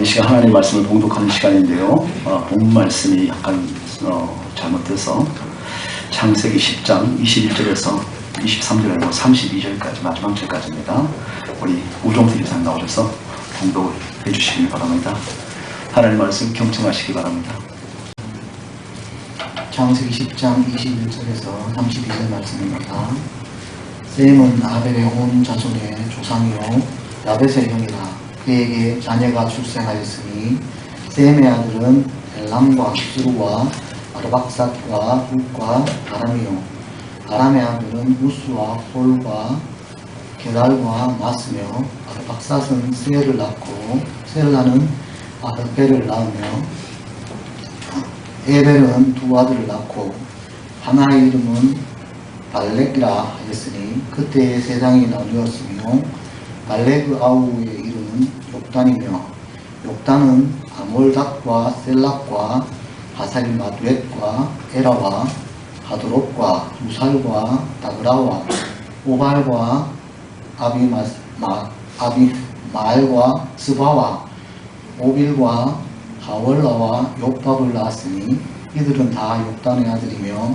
이 시간 하나님 말씀을 봉독하는 시간인데요. 본 말씀이 약간 잘못돼서 창세기 10장 21절에서 23절에서 32절까지 마지막 절까지입니다. 우리 우종태 교사님 나오셔서 봉독을 해주시기 바랍니다. 하나님 말씀 경청하시기 바랍니다. 창세기 10장 21절에서 32절 말씀입니다. 셈은 아벨의 온 자손의 조상이요 야벳의 형이라. 그에게 자녀가 출생하였으니 셈의 아들은 엘람과 스루와 아르박삿과 훗과 아람이요 아람의 아들은 우스와 홀과 게달과 마스며 아르박삿은 스엘을 낳고 셀라는 아르벨을 낳으며 에벨은 두 아들을 낳고 하나의 이름은 발렉이라 하였으니 그때의 세상이 나누었으며 발렉 아우의 이름은 욕단이며 욕단은 아몰닷과 셀락과 하살마두엣과 에라와 하드롭과 무살과 다그라와 오발과 아비마엘과 스바와 오빌과 하월라와 욕밥을 낳았으니 이들은 다 욕단의 아들이며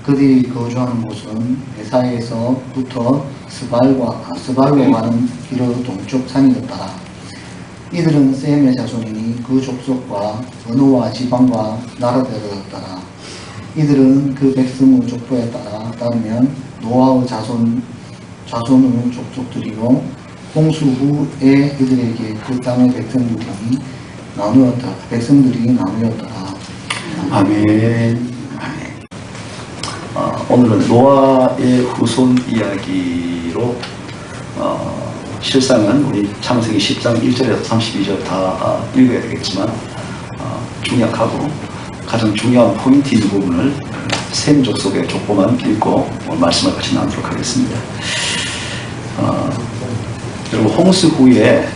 그들이 거주하는 곳은 베사에서부터 스발로 가는 길의 동쪽 산이었더라. 이들은 셈의 자손이니 그 족속과 언어와 지방과 나라대로였더라. 이들은 그 백성의 족보에 따르면 노아의 자손의 족속들이요 홍수 후에 이들에게 그 땅의 백성들이 나누었더라. 아멘. 오늘은 노아의 후손 이야기로 실상은 우리 창세기 10장 1절에서 32절 다 읽어야 되겠지만 중약하고 가장 중요한 포인트 있는 부분을 셈 족속의 족보만 읽고 오늘 말씀을 같이 나누도록 하겠습니다. 여러분 홍수 후에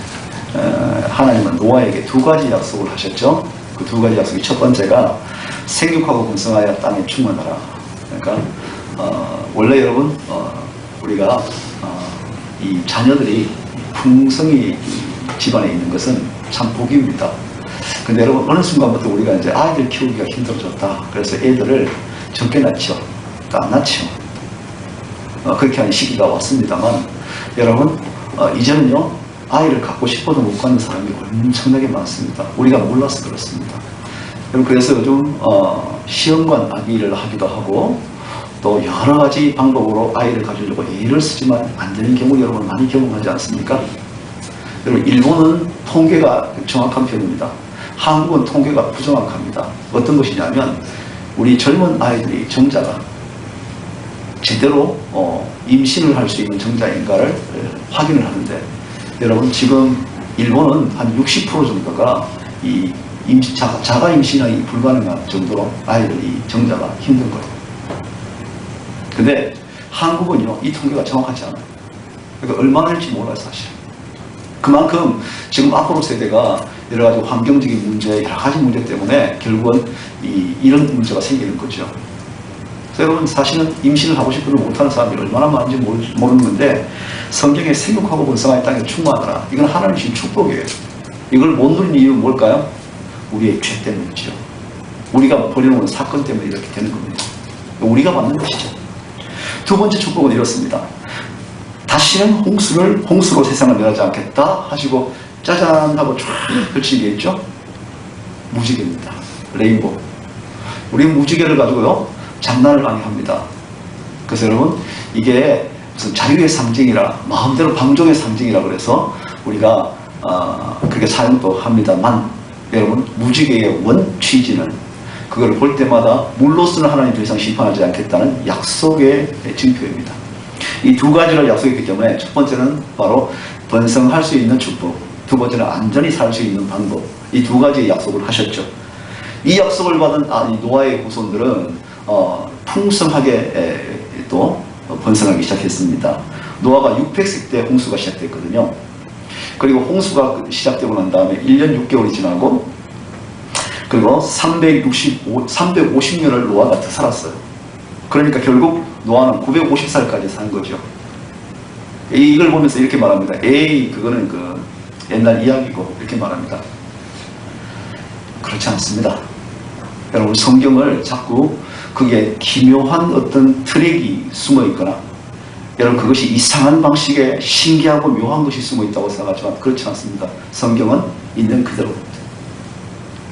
하나님은 노아에게 두 가지 약속을 하셨죠. 그 두 가지 약속이 첫 번째가 생육하고 번성하여 땅에 충만하라. 그러니까 원래 여러분 우리가 이 자녀들이 풍성히 집안에 있는 것은 참 복입니다. 근데 여러분 어느 순간부터 우리가 이제 아이들 키우기가 힘들어졌다. 그래서 애들을 적게 낳죠. 또 안 낳죠. 그렇게 하는 시기가 왔습니다만 여러분 이제는요 아이를 갖고 싶어도 못 갖는 사람이 엄청나게 많습니다. 우리가 몰라서 그렇습니다. 여러분 그래서 요즘 시험관 아기를 하기도 하고 또 여러 가지 방법으로 아이를 가지려고 애를 쓰지만 안 되는 경우 여러분 많이 경험하지 않습니까? 여러분 일본은 통계가 정확한 편입니다. 한국은 통계가 부정확합니다. 어떤 것이냐면 우리 젊은 아이들이 정자가 제대로 임신을 할 수 있는 정자인가를 확인을 하는데 여러분 지금 일본은 한 60% 정도가 이 자가 임신이 불가능한 정도로 아이들이 정자가 힘든 거예요. 근데 한국은요 이 통계가 정확하지 않아요. 그러니까 얼마나 할지 몰라요 사실. 그만큼 지금 앞으로 세대가 여러 가지 환경적인 문제, 여러 가지 문제 때문에 결국은 이런 문제가 생기는 거죠. 그래서 여러분 사실은 임신을 하고 싶어도 못하는 사람이 얼마나 많은지 모르는 건데 성경에 생육하고 번성하여 땅에 충만하라. 이건 하나님 주신 축복이에요. 이걸 못 누리는 이유는 뭘까요? 우리의 죄 때문이죠. 우리가 벌여놓은 사건 때문에 이렇게 되는 겁니다. 우리가 만든 것이죠. 두 번째 축복은 이렇습니다. 다시는 홍수로 세상을 멸하지 않겠다 하시고 짜잔 하고 쫙 펼치는 게 있죠. 무지개입니다. 레인보우. 우리 무지개를 가지고요 장난을 많이 합니다. 그래서 여러분 이게 무슨 자유의 상징이라 마음대로 방종의 상징이라 그래서 우리가 그렇게 사용도 합니다만 여러분 무지개의 원 취지는 그걸 볼 때마다 물로서는 하나님 더 이상 심판하지 않겠다는 약속의 증표입니다. 이 두 가지를 약속했기 때문에 첫 번째는 바로 번성할 수 있는 축복, 두 번째는 안전히 살 수 있는 방법, 이 두 가지의 약속을 하셨죠. 이 약속을 받은 이 노아의 후손들은 풍성하게 또 번성하기 시작했습니다. 노아가 600세 때 홍수가 시작됐거든요. 그리고 홍수가 시작되고 난 다음에 1년 6개월이 지나고 그리고 350년을 노아가 더 살았어요. 그러니까 결국 노아는 950살까지 산 거죠. 이걸 보면서 이렇게 말합니다. 에이, 그거는 그 옛날 이야기고, 이렇게 말합니다. 그렇지 않습니다. 여러분, 성경을 자꾸 그게 기묘한 어떤 트랙이 숨어 있거나 여러분 그것이 이상한 방식의 신기하고 묘한 것이 숨어 있다고 생각하지만 그렇지 않습니다. 성경은 있는 그대로입니다.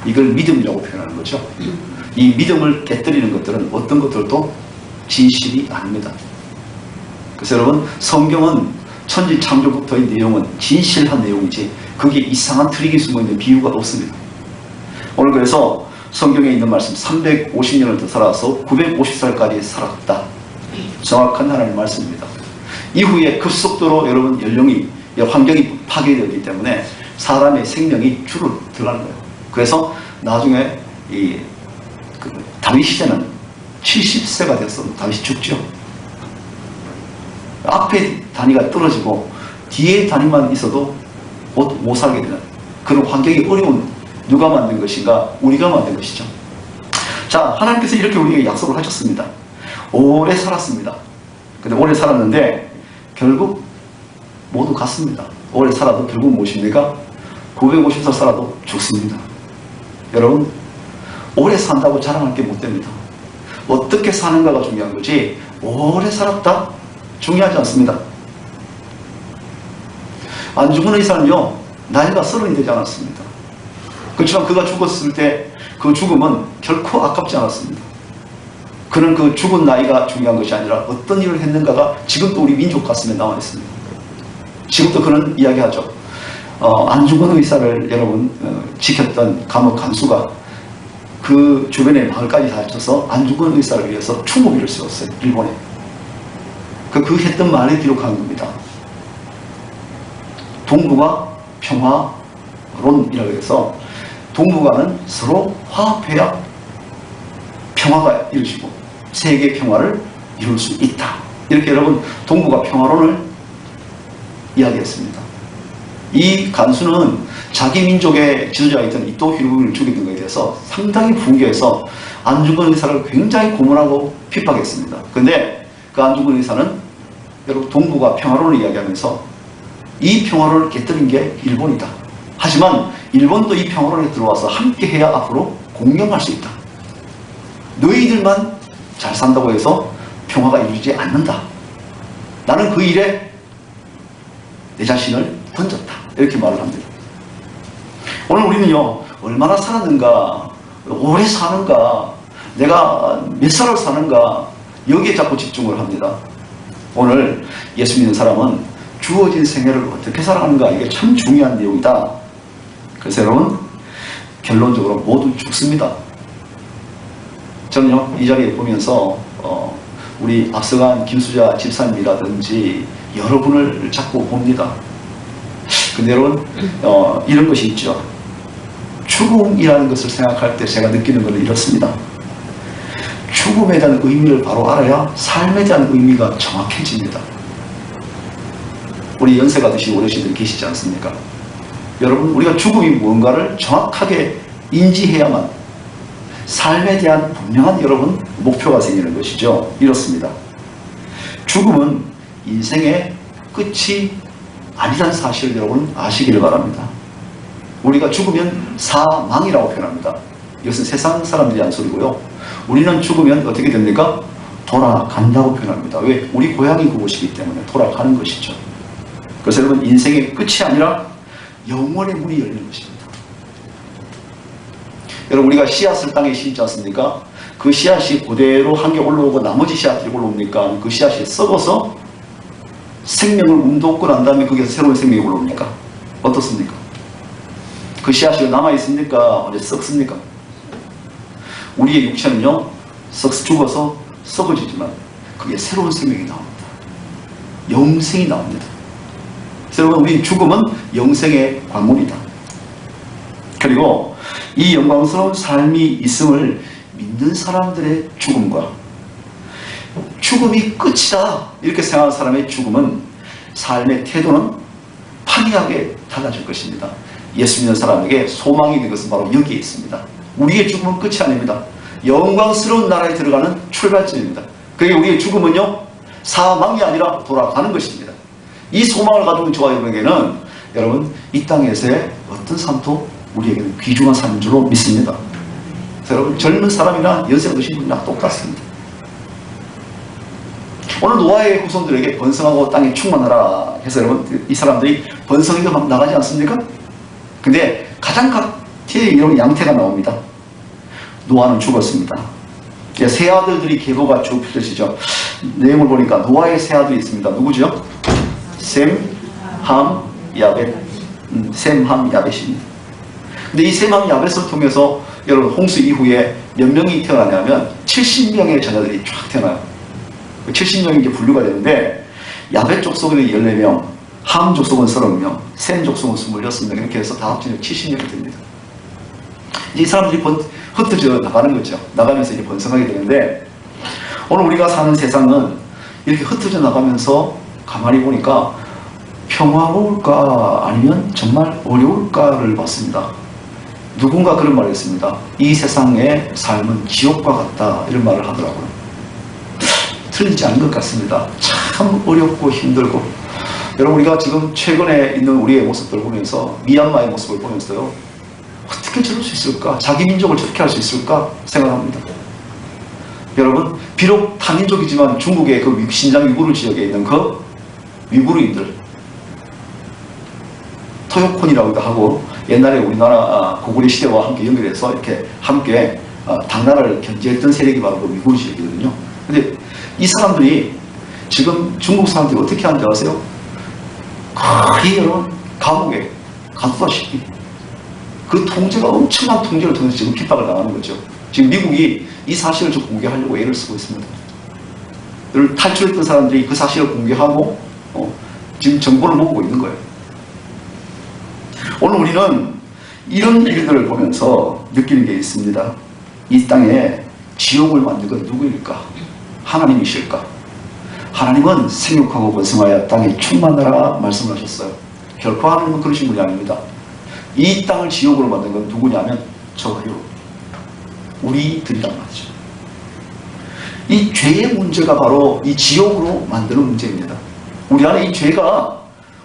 이걸 믿음이라고 표현하는 거죠. 이 믿음을 깨뜨리는 것들은 어떤 것들도 진실이 아닙니다. 그래서 여러분, 성경은 천지 창조부터의 내용은 진실한 내용이지 거기에 이상한 트릭이 숨어있는 비유가 없습니다. 오늘 그래서 성경에 있는 말씀 350년을 더 살아서 950살까지 살았다. 정확한 하나님의 말씀입니다. 이후에 급속도로 여러분 연령이 환경이 파괴되었기 때문에 사람의 생명이 줄어들어가는 거예요. 그래서 나중에 다윗 시대는 70세가 돼서 다윗이 죽죠. 앞에 단위가 떨어지고 뒤에 단위만 있어도 못 살게 되는 그런 환경이 어려운 누가 만든 것인가? 우리가 만든 것이죠. 자, 하나님께서 이렇게 우리에게 약속을 하셨습니다. 오래 살았습니다. 근데 오래 살았는데 결국 모두 갔습니다. 오래 살아도 결국 무엇입니까? 950살 살아도 죽습니다. 여러분, 오래 산다고 자랑할 게 못 됩니다. 어떻게 사는가가 중요한 거지 오래 살았다? 중요하지 않습니다. 안 죽은 의사는요, 나이가 30이 되지 않았습니다. 그렇지만 그가 죽었을 때 그 죽음은 결코 아깝지 않았습니다. 그는 그 죽은 나이가 중요한 것이 아니라 어떤 일을 했는가가 지금도 우리 민족 가슴에 나와 있습니다. 지금도 그는 이야기하죠. 안 죽은 의사를 여러분 지켰던 감옥 간수가 그 주변의 마을까지 다쳐서 안 죽은 의사를 위해서 추모비를 세웠어요. 일본에. 그 했던 말을 기록한 겁니다. 동북아 평화론이라고 해서 동북아는 서로 화합해야 평화가 이루어지고 세계 평화를 이룰 수 있다. 이렇게 여러분 동북아 평화론을 이야기했습니다. 이 간수는 자기 민족의 지도자였던 이토 히로부미를 죽이는 것에 대해서 상당히 분개해서 안 죽은 의사를 굉장히 고문하고 핍박했습니다. 그런데 그 안 죽은 의사는 여러분 동북아 평화론을 이야기하면서 이 평화론을 깨뜨린 게 일본이다. 하지만 일본도 이 평화론에 들어와서 함께해야 앞으로 공경할 수 있다. 너희들만 잘 산다고 해서 평화가 이루어지지 않는다. 나는 그 일에 내 자신을 던졌다. 이렇게 말을 합니다. 오늘 우리는요, 얼마나 살았는가, 오래 사는가, 내가 몇 살을 사는가, 여기에 자꾸 집중을 합니다. 오늘 예수 믿는 사람은 주어진 생애를 어떻게 살아가는가, 이게 참 중요한 내용이다. 그래서 여러분, 결론적으로 모두 죽습니다. 저는요, 이 자리에 보면서 우리 앞서간 김수자 집사님이라든지 여러분을 자꾸 봅니다. 근데 여러분, 이런 것이 있죠. 죽음이라는 것을 생각할 때 제가 느끼는 것은 이렇습니다. 죽음에 대한 의미를 바로 알아야 삶에 대한 의미가 정확해집니다. 우리 연세가 드신 어르신들 계시지 않습니까? 여러분, 우리가 죽음이 무언가를 정확하게 인지해야만 삶에 대한 분명한 여러분 목표가 생기는 것이죠. 이렇습니다. 죽음은 인생의 끝이 아니라는 사실을 여러분 아시기를 바랍니다. 우리가 죽으면 사망이라고 표현합니다. 이것은 세상 사람들이 한 소리고요. 우리는 죽으면 어떻게 됩니까? 돌아간다고 표현합니다. 왜? 우리 고향이 그곳이기 때문에 돌아가는 것이죠. 그래서 여러분, 인생의 끝이 아니라 영원의 문이 열리는 것입니다. 여러분, 우리가 씨앗을 땅에 심지 않습니까? 그 씨앗이 그대로 한 개 올라오고 나머지 씨앗들이 올라옵니까? 그 씨앗이 썩어서 생명을 움돋고 난 다음에 거기서 새로운 생명이 올라옵니까? 어떻습니까? 그 씨앗이 남아있습니까? 언제 썩습니까? 우리의 육체는요, 죽어서 썩어지지만 그게 새로운 생명이 나옵니다. 영생이 나옵니다. 그래서 여러분, 우리 죽음은 영생의 관문이다. 그리고 이 영광스러운 삶이 있음을 믿는 사람들의 죽음과 죽음이 끝이다 이렇게 생각하는 사람의 죽음은 삶의 태도는 판이하게 달라질 것입니다. 예수 믿는 사람에게 소망이 있는 것은 바로 여기에 있습니다. 우리의 죽음은 끝이 아닙니다. 영광스러운 나라에 들어가는 출발점입니다. 그게 우리의 죽음은요, 사망이 아니라 돌아가는 것입니다. 이 소망을 가지고 저와 여러분에게는 여러분 이 땅에서의 어떤 삶도 우리에게는 귀중한 삶인 줄로 믿습니다. 그래서 여러분, 젊은 사람이나 연세가 드신 분이나 똑같습니다. 오늘 노아의 후손들에게 번성하고 땅에 충만하라 해서 여러분, 이 사람들이 번성하게 막 나가지 않습니까? 근데 가장 각지의 이런 양태가 나옵니다. 노아는 죽었습니다. 세 아들들이 계보가 쭉 펼쳐지죠. 내용을 보니까 노아의 세 아들이 있습니다. 누구죠? 셈, 함, 야벳. 셈, 함, 야벳입니다. 근데 이 셈, 함, 야벳을 통해서 여러분, 홍수 이후에 몇 명이 태어나냐면 70명의 자녀들이 쫙 태어나요. 70명이 이제 분류가 되는데, 야벳 족속은 14명, 함 족속은 30명, 셈 족속은 26명, 이렇게 해서 다 합치면 70명이 됩니다. 이제 이 사람들이 흩어져 나가는 거죠. 나가면서 이제 번성하게 되는데, 오늘 우리가 사는 세상은 이렇게 흩어져 나가면서 가만히 보니까 평화로울까 아니면 정말 어려울까를 봤습니다. 누군가 그런 말을 했습니다. 이 세상의 삶은 지옥과 같다, 이런 말을 하더라고요. 틀리지 않은 것 같습니다. 참 어렵고 힘들고, 여러분, 우리가 지금 최근에 있는 우리의 모습들을 보면서, 미얀마의 모습을 보면서요, 어떻게 저럴 수 있을까? 자기 민족을 저렇게 할 수 있을까? 생각합니다. 여러분, 비록 타민족이지만 중국의 그 신장 위구르 지역에 있는 그 위구르인들, 토요콘이라고도 하고, 옛날에 우리나라 고구려 시대와 함께 연결해서 이렇게 함께 당나라를 견제했던 세력이 바로 그 위구르 지역이거든요. 근데 이 사람들이 지금 중국 사람들이 어떻게 하는지 아세요? 거의 여러분, 감옥에 가두다시피 그 통제가 엄청난 통제를 통해서 지금 핍박을 당하는 거죠. 지금 미국이 이 사실을 좀 공개하려고 애를 쓰고 있습니다. 탈출했던 사람들이 그 사실을 공개하고 지금 정보를 모으고 있는 거예요. 오늘 우리는 이런 일들을 보면서 느끼는 게 있습니다. 이 땅에 지옥을 만든 건 누구일까? 하나님이실까? 하나님은 생육하고 번성하여 땅에 충만하라 말씀을 하셨어요. 결코 하나님은 그러신 분이 아닙니다. 이 땅을 지옥으로 만든 건 누구냐면 저요, 우리들이란 말이죠. 이 죄의 문제가 바로 이 지옥으로 만드는 문제입니다. 우리 안에 이 죄가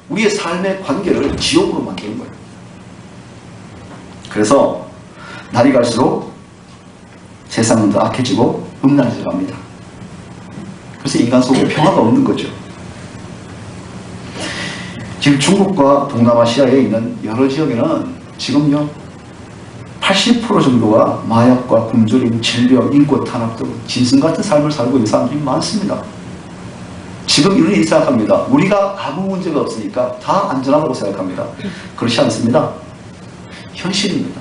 우리의 삶의 관계를 지옥으로 만드는 거예요. 그래서 날이 갈수록 세상은 더 악해지고 음란해져 갑니다. 그래서 인간 속에 평화가 없는 거죠. 지금 중국과 동남아시아에 있는 여러 지역에는 지금요 80% 정도가 마약과 굶주림, 질병, 인권 탄압 등 짐승 같은 삶을 살고 있는 사람들이 많습니다. 지금 이런 일이 생각합니다. 우리가 아무 문제가 없으니까 다 안전하다고 생각합니다. 그렇지 않습니다. 현실입니다.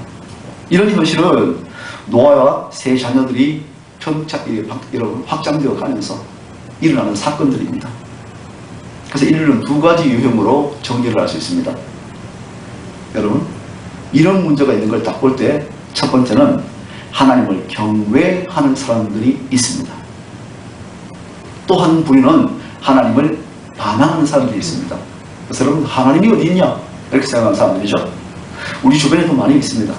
이런 현실은 노아와 세 자녀들이 확장되어 가면서 일어나는 사건들입니다. 그래서 인류는 두 가지 유형으로 정리를 할 수 있습니다. 여러분, 이런 문제가 있는 걸 딱 볼 때 첫 번째는 하나님을 경외하는 사람들이 있습니다. 또 한 부류는 하나님을 반항하는 사람들이 있습니다. 그래서 여러분, 하나님이 어디 있냐? 이렇게 생각하는 사람들이죠. 우리 주변에도 많이 있습니다.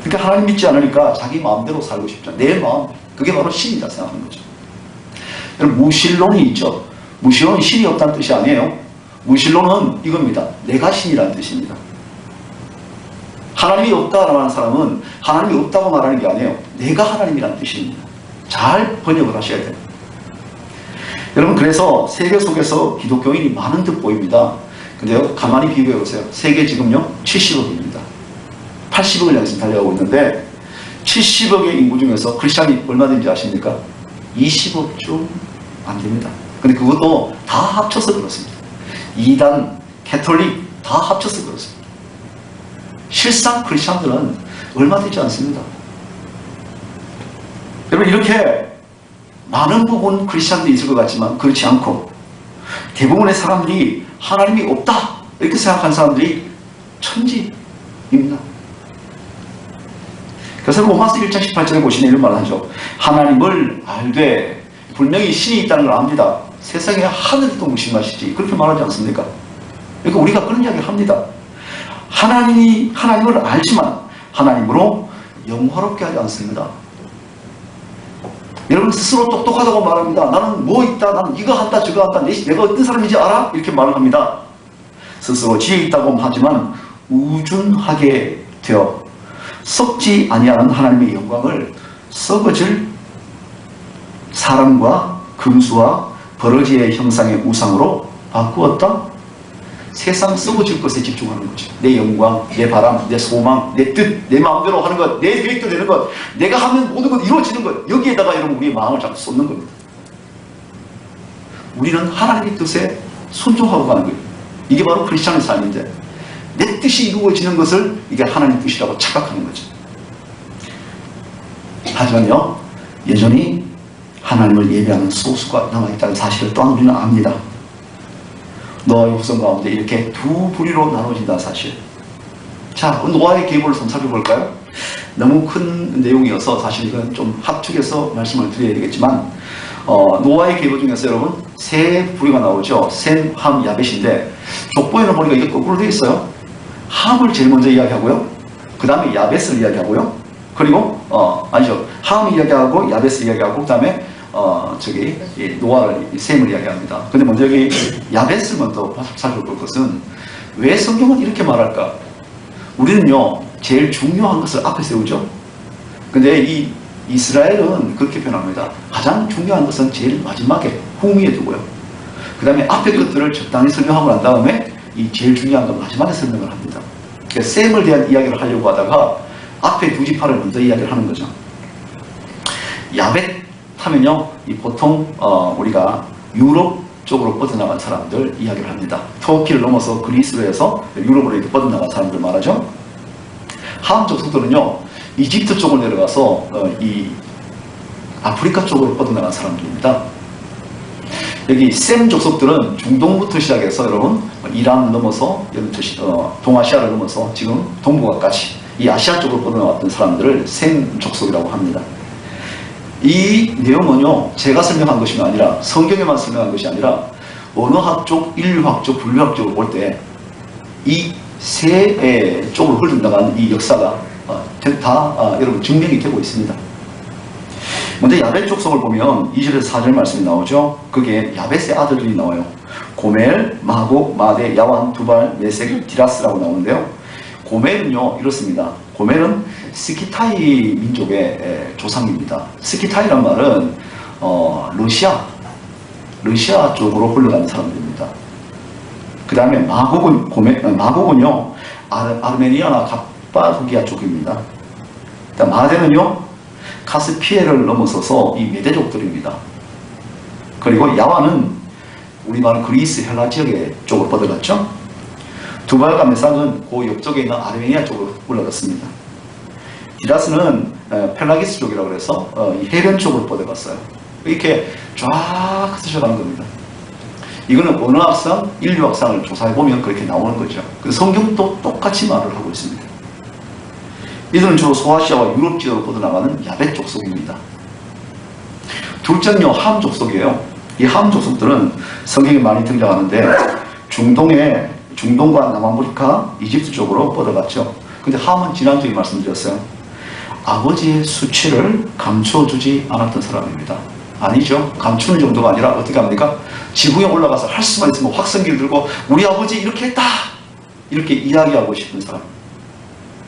그러니까 하나님 믿지 않으니까 자기 마음대로 살고 싶죠. 내 마음, 그게 바로 신이다 생각하는 거죠. 여러분, 무신론이 있죠. 무신론은 신이 없다는 뜻이 아니에요. 무신론은 이겁니다. 내가 신이라는 뜻입니다. 하나님이 없다라는 사람은 하나님이 없다고 말하는 게 아니에요. 내가 하나님이라는 뜻입니다. 잘 번역을 하셔야 돼요. 여러분, 그래서 세계 속에서 기독교인이 많은 듯 보입니다. 근데요, 가만히 비교해 보세요. 세계 지금요 70억입니다. 80억을 향해서 달려가고 있는데 70억의 인구 중에서 크리스찬이 얼마든지 아십니까? 20억 좀 안 됩니다. 근데 그것도 다 합쳐서 그렇습니다. 이단, 캐톨릭 다 합쳐서 그렇습니다. 실상 크리스찬들은 얼마 되지 않습니다. 여러분, 이렇게 많은 부분 크리스찬들이 있을 것 같지만 그렇지 않고 대부분의 사람들이 하나님이 없다 이렇게 생각하는 사람들이 천지입니다. 그래서 로마서 1장 18절에 보시면 이런 말을 하죠. 하나님을 알되 분명히 신이 있다는 걸 압니다. 세상에 하늘이 또 무심하시지 그렇게 말하지 않습니까? 그러니까 우리가 그런 이야기를 합니다. 하나님을 알지만 하나님으로 영화롭게 하지 않습니다. 여러분 스스로 똑똑하다고 말합니다. 나는 뭐 있다, 나는 이거 한다, 저거 한다, 내가 어떤 사람인지 알아? 이렇게 말을 합니다. 스스로 지혜 있다고 하지만 우준하게 되어 썩지 아니하는 하나님의 영광을 썩어질 사람과 금수와 버러지의 형상의 우상으로 바꾸었다. 세상 썩어질 것에 집중하는 거지. 내 영광, 내 바람, 내 소망, 내 뜻, 내 마음대로 하는 것, 내 계획도 되는 것, 내가 하면 모든 것 이루어지는 것, 여기에다가 여러분 우리의 마음을 자꾸 쏟는 겁니다. 우리는 하나님의 뜻에 순종하고 가는 거예요. 이게 바로 크리스찬의 삶인데, 내 뜻이 이루어지는 것을 이게 하나님의 뜻이라고 착각하는 거죠. 하지만요, 여전히 하나님을 예배하는 소수가 남아있다는 사실을 또한 우리는 압니다. 노아의 후손 가운데 이렇게 두 부류로 나눠진다는 사실. 자, 노아의 계보를 좀 살펴볼까요? 너무 큰 내용이어서 사실 이건 좀 합축해서 말씀을 드려야 되겠지만, 노아의 계보 중에서 여러분 세 부류가 나오죠. 셈, 함, 야벳인데 족보에는 보니까 이게 거꾸로 되어 있어요. 함을 제일 먼저 이야기하고요. 그 다음에 야벳을 이야기하고요. 그리고 아니죠. 함을 이야기하고 야벳을 이야기하고 그 다음에 노아를, 셈을 이야기합니다. 근데 먼저 여기 야벳을 먼저 살펴볼 것은 왜 성경은 이렇게 말할까? 우리는요, 제일 중요한 것을 앞에 세우죠. 근데 이 이스라엘은 그렇게 표현합니다. 가장 중요한 것은 제일 마지막에 후미에 두고요. 그 다음에 앞에 것들을 적당히 설명하고 난 다음에 이 제일 중요한 건 마지막에 설명을 합니다. 그러니까 셈을 대한 이야기를 하려고 하다가 앞에 두 지파를 먼저 이야기를 하는 거죠. 야벳 하면요, 보통 우리가 유럽 쪽으로 뻗어나간 사람들 이야기를 합니다. 터키를 넘어서 그리스로 해서 유럽으로 이렇게 뻗어나간 사람들 말하죠. 함 족속들은요, 이집트 쪽을 내려가서 이 아프리카 쪽으로 뻗어나간 사람들입니다. 여기 셈 족속들은 중동부터 시작해서 여러분 이란 넘어서 동아시아를 넘어서 지금 동북아까지 이 아시아 쪽으로 뻗어나왔던 사람들을 셈 족속이라고 합니다. 이 내용은요, 제가 설명한 것이 아니라 성경에만 설명한 것이 아니라 언어학 쪽, 인류학 쪽, 분류학 쪽으로 볼 때 이 세 쪽으로 흘러나간 이 역사가 다 여러분 증명이 되고 있습니다. 먼저 야벳 족속을 보면 2절에서 4절 말씀이 나오죠. 그게 야벳의 아들들이 나와요. 고멜, 마곡, 마대, 야완, 두발, 메색, 디라스라고 나오는데요. 고멜은요 이렇습니다. 고멜은 스키타이 민족의 조상입니다. 스키타이란 말은 러시아 쪽으로 흘러가는 사람들입니다. 그 다음에 마곡은요 아르메니아나 갑바도기아 쪽입니다. 마대는요 카스피해를 넘어서서 이 메대족들입니다. 그리고 야완은 우리말은 그리스 헬라 지역의 쪽으로 뻗어갔죠. 두발과 메삭은 그 옆쪽에 있는 아르메니아 쪽으로 올라갔습니다. 디라스는 펠라기스 쪽이라고 해서 이 해변 쪽으로 뻗어갔어요. 이렇게 쫙 흩어져가는 겁니다. 이거는 언어학상, 인류학상을 조사해보면 그렇게 나오는 거죠. 그래서 성경도 똑같이 말을 하고 있습니다. 이들은 주로 소아시아와 유럽 지역으로 뻗어나가는 야벳 족속입니다. 둘째는요, 함 족속이에요. 이 함 족속들은 성경에 많이 등장하는데 중동과 남아프리카, 이집트 쪽으로 뻗어갔죠. 근데 함은 지난주에 말씀드렸어요. 아버지의 수치를 감춰주지 않았던 사람입니다. 아니죠. 감추는 정도가 아니라 어떻게 합니까? 지구에 올라가서 할 수만 있으면 확성기를 들고 우리 아버지 이렇게 했다! 이렇게 이야기하고 싶은 사람.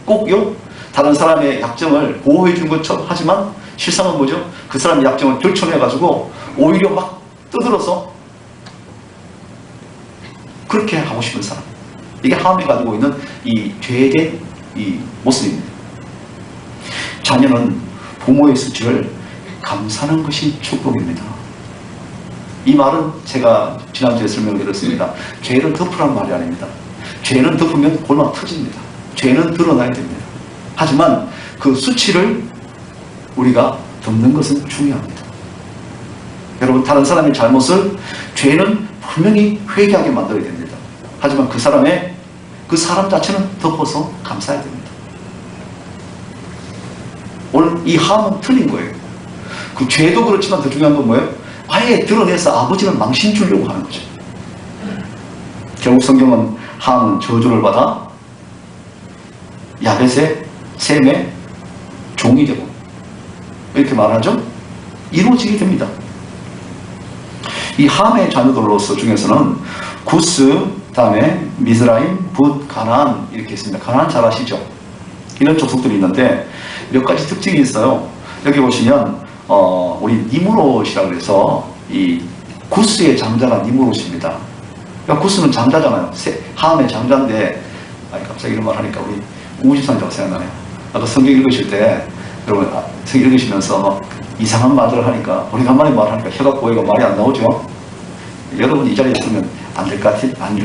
꼭요, 다른 사람의 약점을 보호해 주는 것처럼 하지만 실상은 뭐죠? 그 사람의 약점을 들춰내가지고 오히려 막 떠들어서 그렇게 하고 싶은 사람. 이게 함이 가지고 있는 이 죄된 이 모습입니다. 자녀는 부모의 수치를 감사하는 것이 축복입니다. 이 말은 제가 지난주에 설명을 드렸습니다. 죄를 덮으라는 말이 아닙니다. 죄는 덮으면 골막 터집니다. 죄는 드러나야 됩니다. 하지만 그 수치를 우리가 덮는 것은 중요합니다. 여러분, 다른 사람의 잘못을 죄는 분명히 회개하게 만들어야 됩니다. 하지만 그 사람 자체는 덮어서 감사해야 됩니다. 오늘 이 함은 틀린 거예요. 그 죄도 그렇지만 더 중요한 건 뭐예요? 아예 드러내서 아버지를 망신 주려고 하는 거죠. 결국 성경은 함은 저주를 받아 야벳의 셈의 종이 되고 이렇게 말하죠. 이루어지게 됩니다. 이 함의 자녀들로서 중에서는 구스, 다음에 미스라임, 붓, 가나안 이렇게 있습니다. 가나안 잘 아시죠? 이런 족속들이 있는데 몇 가지 특징이 있어요. 여기 보시면 우리 니므롯이라고 해서 이 구스의 장자가 니므롯입니다. 그러니까 구스는 장자잖아요. 함의 장자인데, 갑자기 이런 말 하니까 우리 우주선자가 생각나네요. 아까 성경 읽으실 때 여러분 성경 읽으시면서 막 이상한 말들을 하니까 오래간만에 말하니까 혀가 꼬이고 말이 안 나오죠. 여러분 이 자리에 있으면 안 될 것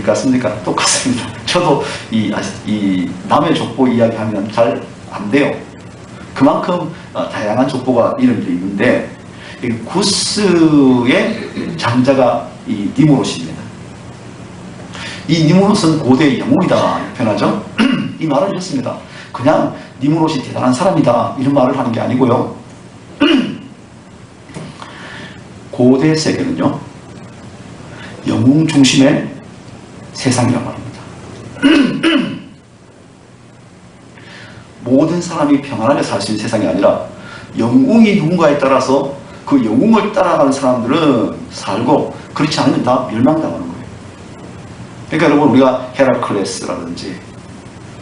같습니까? 똑같습니다. 저도 이 남의 족보 이야기하면 잘 안 돼요. 그만큼 다양한 족보가 이름들이 있는데 이 구스의 장자가 이 니므롯입니다. 이 니므롯은 고대의 영웅이다 이렇게 표현하죠. 이 말은 이렇습니다. 그냥 니므롯이 대단한 사람이다 이런 말을 하는 게 아니고요. 고대 세계는요 영웅 중심의 세상이란 말입니다. 모든 사람이 평안하게 살 수 있는 세상이 아니라 영웅이 누군가에 따라서 그 영웅을 따라가는 사람들은 살고 그렇지 않으면 다 멸망당하는 거예요. 그러니까 여러분 우리가 헤라클레스라든지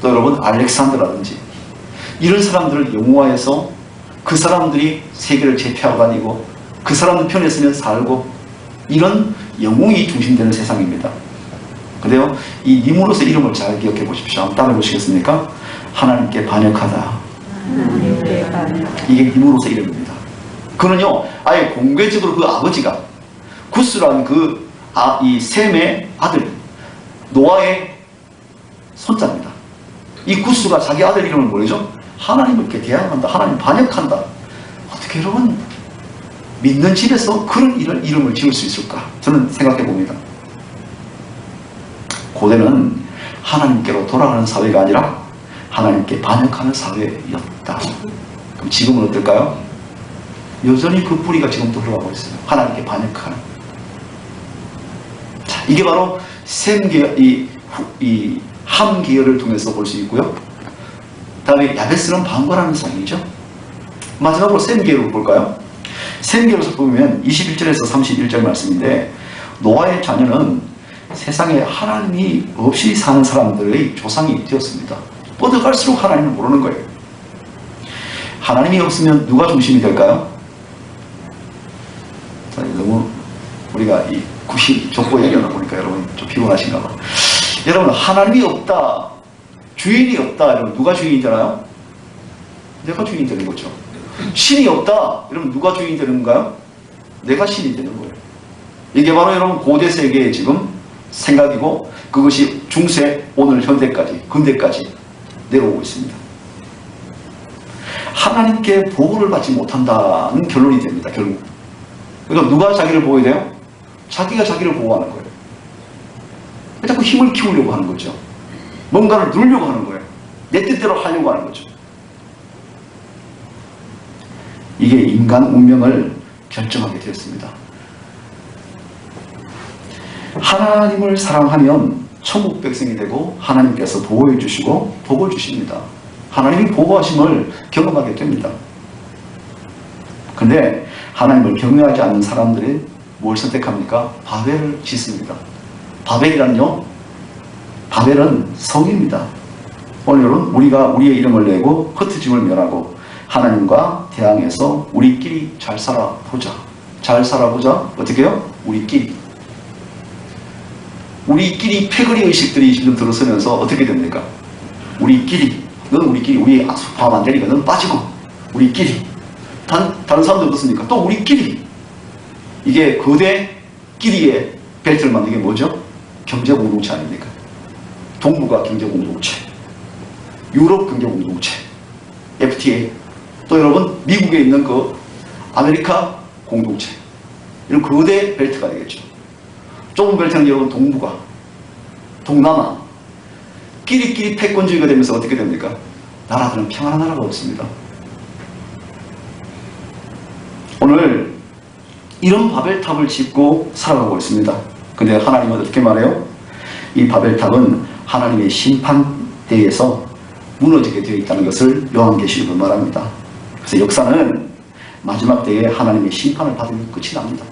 또 여러분 알렉산더라든지 이런 사람들을 영웅화해서 그 사람들이 세계를 제패하고 다니고 그 사람들 편에 서면 살고 이런 영웅이 중심되는 세상입니다. 근데요 이 니므롯의 이름을 잘 기억해 보십시오. 한번 따라해 보시겠습니까? 하나님께 반역하다. 이게 니므롯의 이름입니다. 그는요 아예 공개적으로 그 아버지가 구스라는 이 셈의 아들 노아의 손자입니다. 이 구스가 자기 아들 이름을 뭐죠? 하나님을 이렇게 대항한다. 하나님 반역한다. 어떻게 여러분 믿는 집에서 그런 이름을 지을 수 있을까? 저는 생각해 봅니다. 고대는 하나님께로 돌아가는 사회가 아니라 하나님께 반역하는 사회였다. 그럼 지금은 어떨까요? 여전히 그 뿌리가 지금도 흘러가고 있어요. 하나님께 반역하는. 자, 이게 바로 셈계열, 함 계열을 통해서 볼 수 있고요. 다음에 야베스는 방관하는 성이죠. 마지막으로 셈 계열을 볼까요? 셈 계열에서 보면 21절에서 31절 말씀인데 노아의 자녀는 세상에 하나님이 없이 사는 사람들의 조상이 되었습니다. 뻗어갈수록 하나님을 모르는 거예요. 하나님이 없으면 누가 중심이 될까요? 너무 우리가 이 족보 얘기하다 보니까 여러분 좀 피곤하신가 봐. 여러분 하나님이 없다, 주인이 없다, 여러분 누가 주인이 되나요? 내가 주인이 되는 거죠. 신이 없다, 여러분 누가 주인이 되는 건가요? 내가 신이 되는 거예요. 이게 바로 여러분 고대 세계의 지금 생각이고 그것이 중세 오늘 현대까지 근대까지 내려오고 있습니다. 하나님께 보호를 받지 못한다는 결론이 됩니다. 결국. 그래서 누가 자기를 보호해야 돼요? 자기가 자기를 보호하는 거예요. 자꾸 힘을 키우려고 하는 거죠. 뭔가를 누르려고 하는 거예요. 내 뜻대로 하려고 하는 거죠. 이게 인간 운명을 결정하게 되었습니다. 하나님을 사랑하면 천국 백성이 되고 하나님께서 보호해 주시고 복을 주십니다. 하나님이 보호하심을 경험하게 됩니다. 근데 하나님을 경외하지 않는 사람들이 뭘 선택합니까? 바벨을 짓습니다. 바벨이란요, 바벨은 성입니다. 오늘은 우리가 우리의 이름을 내고 흩어짐을 면하고 하나님과 대항해서 우리끼리 잘 살아보자. 잘 살아보자. 어떻게 해요? 우리끼리 패거리 의식들이 지금 들어서면서 어떻게 됩니까? 우리끼리, 넌 우리끼리, 우리 포함 안 되니까 넌 빠지고, 우리끼리. 다른 사람들 어떻습니까? 또 우리끼리. 이게 거대끼리의 벨트를 만든 게 뭐죠? 경제공동체 아닙니까? 동북아 경제공동체, 유럽 경제공동체, FTA, 또 여러분 미국에 있는 그 아메리카 공동체, 이런 거대 벨트가 되겠죠. 좁은 벨트는 여러분 동북아, 동남아, 끼리끼리 패권주의가 되면서 어떻게 됩니까? 나라들은 평안한 나라가 없습니다. 오늘 이런 바벨탑을 짓고 살아가고 있습니다. 근데 하나님은 어떻게 말해요? 이 바벨탑은 하나님의 심판대에서 무너지게 되어 있다는 것을 요한계시록으로 말합니다. 그래서 역사는 마지막 때에 하나님의 심판을 받으면 끝이 납니다.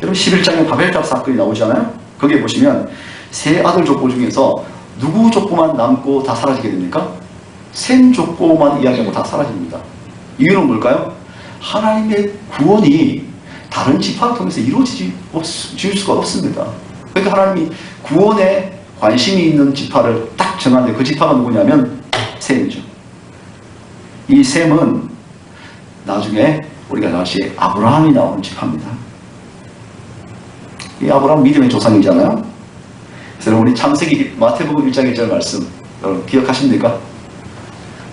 여러분 11장에 바벨탑 사건이 나오잖아요. 거기에 보시면 세 아들 족보 중에서 누구 족보만 남고 다 사라지게 됩니까? 셈 족보만 이야기하고 다 사라집니다. 이유는 뭘까요? 하나님의 구원이 다른 지파를 통해서 이루어질 수가 없습니다. 그러니까 하나님이 구원에 관심이 있는 지파를 딱 정하는데 그 지파가 누구냐면 셈이죠. 이 셈은 나중에 우리가 다시 아브라함이 나오는 지파입니다. 이 아브라함 믿음의 조상이잖아요. 그래서 여러분 우리 창세기 마태복음 1장 1절 말씀 여러분 기억하십니까?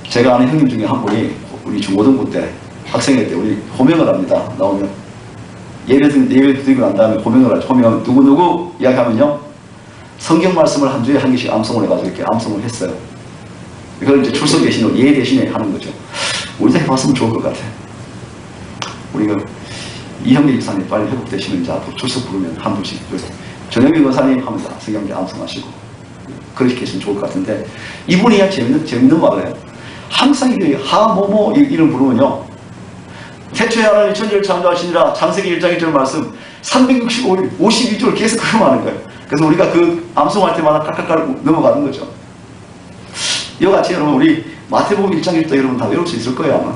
제가 아는 형님 중에 한 분이 우리 중고등부 때 학생일 때 우리 호명을 합니다. 나오면 예배 드리고 난 다음에 호명을 하죠. 호명 누구누구 이야기하면요 성경 말씀을 한 주에 한 개씩 암송을 해가지고 이렇게 암송을 했어요. 이걸 이제 출석 대신으로 예 대신에 하는 거죠. 우리도 해봤으면 좋을 것 같아요. 우리가 이형님 기사님 빨리 회복되시면 이제 앞으로 출석 부르면 한 분씩 전영민 권사님 하면서 성경에 암송하시고 그렇게 계시면 좋을 것 같은데 이분이 재밌는 말을 해요. 항상 이 하모모 이름 부르면요 태초에 하나님 천지를 창조하시니라 창세기 1장 1절 말씀 365일 52절 계속 그거 하는 거예요. 그래서 우리가 그 암송할 때마다 깔깔깔 넘어가는 거죠. 이와 같이 여러분 우리 마태복음 1장 1절 여러분 다 외울 수 있을 거예요 아마.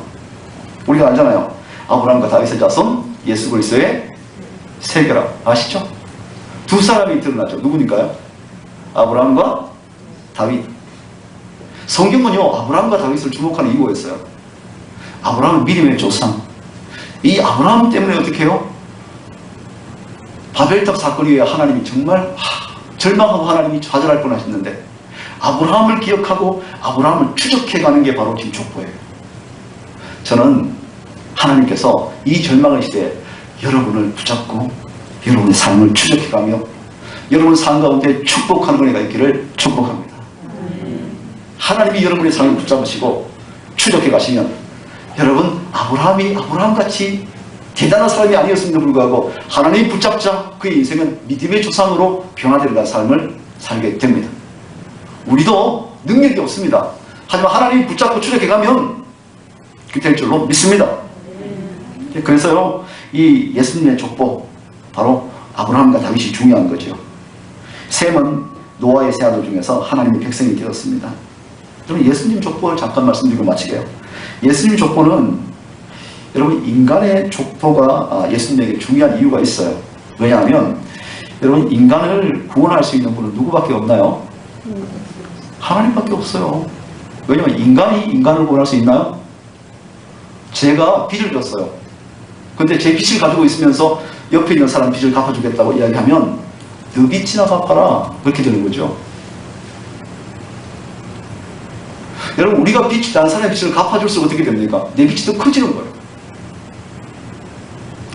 우리가 알잖아요. 아브라함과 다윗의 자손 예수 그리스도의 세계라 아시죠? 두 사람이 드러나죠. 누구니까요? 아브라함과 다윗. 성경은요 아브라함과 다윗을 주목하는 이유가 있어요. 아브라함은 믿음의 조상. 이 아브라함 때문에 어떻게 해요? 바벨탑 사건 이후에 하나님이 정말 절망하고 하나님이 좌절할 뻔하셨는데 아브라함을 기억하고 아브라함을 추적해가는 게 바로 지금 족보예요. 저는 하나님께서 이 절망의 시대에 여러분을 붙잡고 여러분의 삶을 추적해가며 여러분 삶 가운데 축복하는 은혜가 있기를 축복합니다. 하나님이 여러분의 삶을 붙잡으시고 추적해 가시면 여러분 아브라함이 아브라함같이 대단한 사람이 아니었음에도 불구하고 하나님이 붙잡자 그의 인생은 믿음의 조상으로 변화되는 삶을 살게 됩니다. 우리도 능력이 없습니다. 하지만 하나님이 붙잡고 추적해 가면 그렇게 될 줄로 믿습니다. 그래서요 이 예수님의 족보 바로 아브라함과 다윗이 중요한 거죠. 셈은 노아의 세 아들 중에서 하나님의 백성이 되었습니다. 여러분 예수님 족보를 잠깐 말씀드리고 마치게요. 예수님 족보는 여러분 인간의 족보가 예수님에게 중요한 이유가 있어요. 왜냐하면 여러분 인간을 구원할 수 있는 분은 누구밖에 없나요? 하나님밖에 없어요. 왜냐하면 인간이 인간을 구원할 수 있나요? 제가 빚을 졌어요. 근데 제 빚을 가지고 있으면서 옆에 있는 사람 빚을 갚아주겠다고 이야기하면 너 빚이나 갚아라 그렇게 되는 거죠. 여러분 우리가 다른 사람의 빚을 갚아줄수록 어떻게 됩니까? 내 빚이 더 커지는 거예요.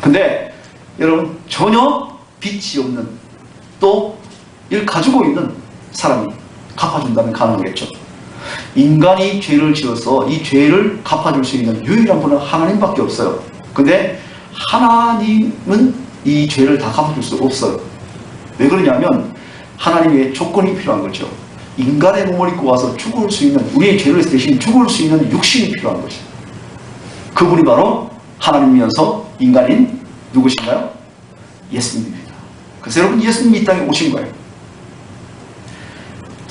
근데 여러분 전혀 빚이 없는 또 이를 가지고 있는 사람이 갚아준다면 가능하겠죠. 인간이 죄를 지어서 이 죄를 갚아줄 수 있는 유일한 분은 하나님밖에 없어요. 근데 하나님은 이 죄를 다 갚아줄 수 없어요. 왜 그러냐면 하나님의 조건이 필요한 거죠. 인간의 몸을 입고 와서 죽을 수 있는 우리의 죄를 대신 죽을 수 있는 육신이 필요한 것이죠. 그분이 바로 하나님이면서 인간인 누구신가요? 예수님입니다. 그래서 여러분 예수님이 이 땅에 오신 거예요.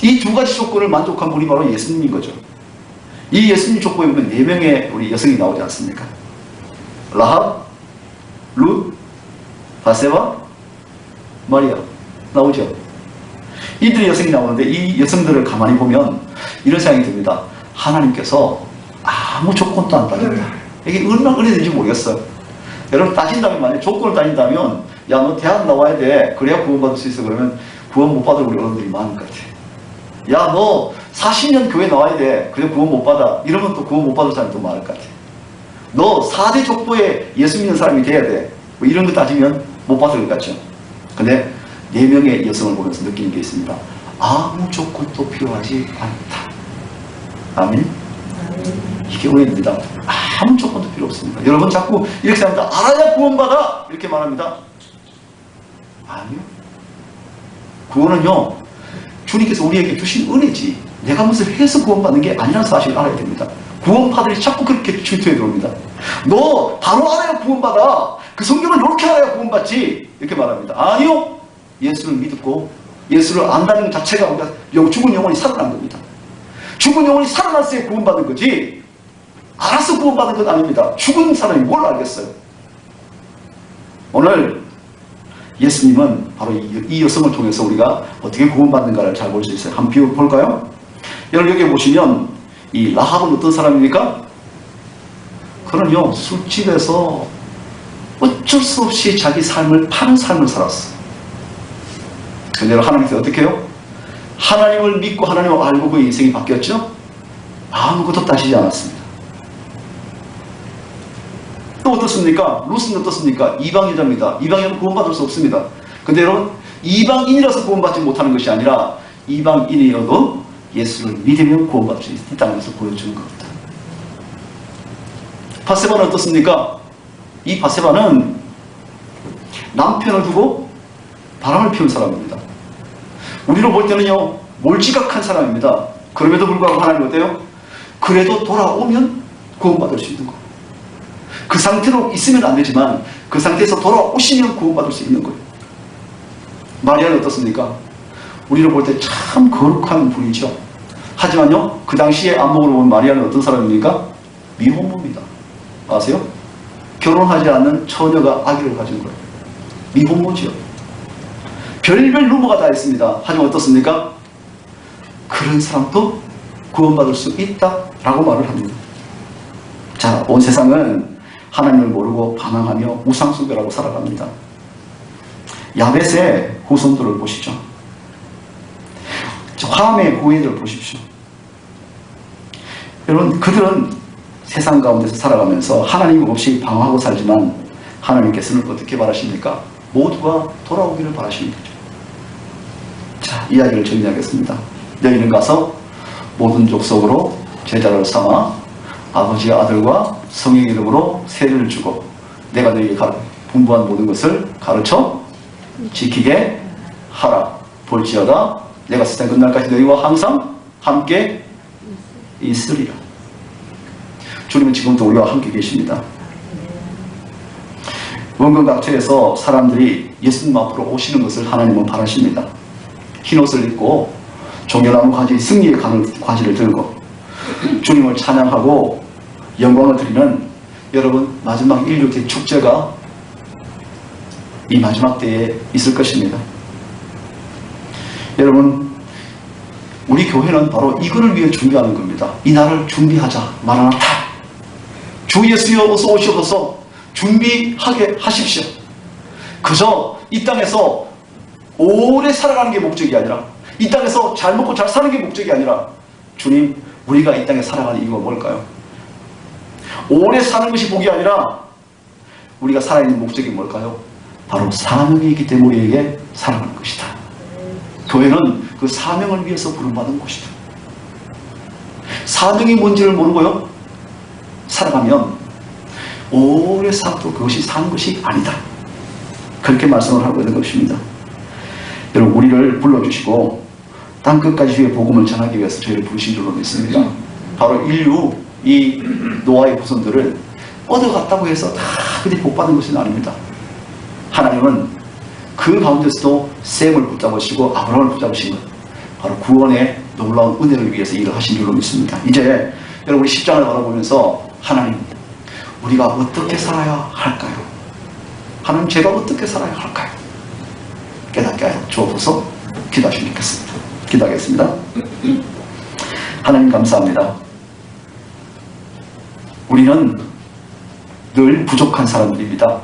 이 두 가지 조건을 만족한 분이 바로 예수님인 거죠. 이 예수님 족보에 보면 4명의 우리 여성이 나오지 않습니까? 라합, 룻, 바세바, 마리아 나오죠. 이들의 여성이 나오는데 이 여성들을 가만히 보면 이런 생각이 듭니다. 하나님께서 아무 조건도 안 따진다. 이게 얼마나 은혜인지 모르겠어요. 여러분 따진다면 만약에 조건을 따진다면 야 너 대학 나와야 돼. 그래야 구원받을 수 있어. 그러면 구원 못 받을 우리 어른들이 많은 것 같아. 야 너 40년 교회 나와야 돼. 그래 구원 못 받아. 이러면 또 구원 못 받을 사람이 또 많을 것 같아. 너 4대 족보에 예수 믿는 사람이 돼야 돼. 뭐 이런 거 따지면 못 받을 것 같죠. 근데 4명의 여성을 보면서 느끼는 게 있습니다. 아무 조건도 필요하지 않다. 아멘? 이게 은혜입니다. 아무 조건도 필요 없습니다. 여러분 자꾸 이렇게 합니다. 알아야 구원받아! 이렇게 말합니다. 아니요. 구원은요. 주님께서 우리에게 주신 은혜지 내가 무슨 해서 구원받는 게 아니라는 사실을 알아야 됩니다. 구원파들이 자꾸 그렇게 질투에 들어옵니다. 너 바로 알아야 구원받아. 그 성경을 이렇게 알아야 구원받지. 이렇게 말합니다. 아니요. 예수를 믿고 예수를 안다는 것 자체가 우리가 죽은 영혼이 살아난 겁니다. 죽은 영혼이 살아났어야 구원받은 거지 알아서 구원받은 건 아닙니다. 죽은 사람이 뭘 알겠어요. 오늘 예수님은 바로 이 여성을 통해서 우리가 어떻게 구원받는가를 잘 볼 수 있어요. 한번 비워볼까요? 여러분 여기 보시면 이 라합은 어떤 사람입니까? 그는요 술집에서 어쩔 수 없이 자기 삶을 파는 삶을 살았어. 근데 하나님께서 어떻게 해요? 하나님을 믿고 하나님을 알고 그 인생이 바뀌었죠? 아무것도 따지지 않았습니다. 또 어떻습니까? 루스는 어떻습니까? 이방 여자입니다. 이방 여자는 구원받을 수 없습니다. 근데 여러분 이방인이라서 구원받지 못하는 것이 아니라 이방인이어도 예수를 믿으면 구원받을 수 있다는 것을 보여주는 겁니다. 바세바는 어떻습니까? 이 바세바는 남편을 두고 바람을 피운 사람입니다. 우리로 볼 때는요 몰지각한 사람입니다. 그럼에도 불구하고 하나님 어때요? 그래도 돌아오면 구원받을 수 있는 거. 그 상태로 있으면 안 되지만 그 상태에서 돌아오시면 구원받을 수 있는 거예요. 마리아는 어떻습니까? 우리로 볼 때 참 거룩한 분이죠. 하지만요 그 당시에 안목으로 보면 마리아는 어떤 사람입니까? 미혼모입니다. 아세요? 결혼하지 않는 처녀가 아기를 가진 거예요. 미혼모지요. 별별 루머가 다 있습니다. 하지만 어떻습니까? 그런 사람도 구원받을 수 있다라고 말을 합니다. 자, 온 세상은 하나님을 모르고 반항하며 우상숭배라고 살아갑니다. 야벳의 후손들을 보시죠. 함의 후예들을 보십시오. 여러분 그들은 세상 가운데서 살아가면서 하나님 없이 방황하고 살지만 하나님께서는 어떻게 바라십니까? 모두가 돌아오기를 바라시는 거죠. 자, 이야기를 정리하겠습니다. 너희는 가서 모든 족속으로 제자를 삼아 아버지의 아들과 성령의 이름으로 세례를 주고 내가 너희에게 분부한 모든 것을 가르쳐 지키게 하라. 볼지어다 내가 세상 끝날까지 너희와 항상 함께 있으리라. 주님은 지금도 우리와 함께 계십니다. 원근각처에서 사람들이 예수님 앞으로 오시는 것을 하나님은 바라십니다. 흰옷을 입고 종려나무 가지 승리의 과지를 들고 주님을 찬양하고 영광을 드리는 여러분 마지막 인류 대축제가 이 마지막 때에 있을 것입니다. 여러분 우리 교회는 바로 이거를 위해 준비하는 겁니다. 이 날을 준비하자. 마라나타 주 예수여 어서 오시옵소서 준비하게 하십시오. 그저 이 땅에서 오래 살아가는 게 목적이 아니라 이 땅에서 잘 먹고 잘 사는 게 목적이 아니라 주님 우리가 이 땅에 살아가는 이유가 뭘까요? 오래 사는 것이 복이 아니라 우리가 살아있는 목적이 뭘까요? 바로 사명이 있기 때문에 우리에게 살아가는 것이다. 교회는 그 사명을 위해서 부름받은 곳이다. 사명이 뭔지를 모르고요 살아가면 오래 살아도 그것이 사는 것이 아니다. 그렇게 말씀을 하고 있는 것입니다. 여러분 우리를 불러주시고 땅끝까지 주의 복음을 전하기 위해서 저희를 부르신 줄로 믿습니다. 바로 인류 이 노아의 후손들을 얻어갔다고 해서 다 그들이 복받은 것은 아닙니다. 하나님은 그 가운데서도 셈을 붙잡으시고 아브라함을 붙잡으신 것 바로 구원의 놀라운 은혜를 위해서 일을 하신 줄로 믿습니다. 이제 여러분 우리 10장을 바라보면서 하나님 우리가 어떻게 살아야 할까요? 하나님 제가 어떻게 살아야 할까요? 깨닫게 하여 주옵소서. 기도하시면 좋겠습니다. 기도하겠습니다. 하나님 감사합니다. 우리는 늘 부족한 사람들입니다.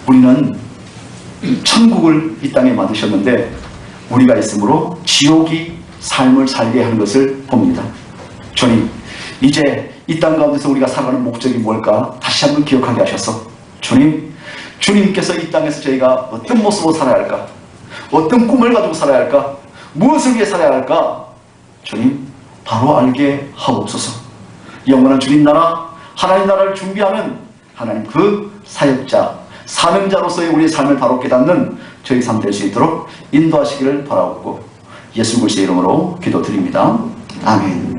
우리는 천국을 이 땅에 만드셨는데 우리가 있으므로 지옥이 삶을 살게 하는 것을 봅니다. 주님 이제 이 땅 가운데서 우리가 살아가는 목적이 뭘까 다시 한번 기억하게 하셔서 주님께서 이 땅에서 저희가 어떤 모습으로 살아야 할까, 어떤 꿈을 가지고 살아야 할까, 무엇을 위해 살아야 할까 주님 바로 알게 하옵소서. 영원한 주님 나라 하나님 나라를 준비하는 하나님 그 사역자 사명자로서의 우리의 삶을 바로 깨닫는 저희 삶 될 수 있도록 인도하시기를 바라옵고 예수 그리스도의 이름으로 기도드립니다. 아멘.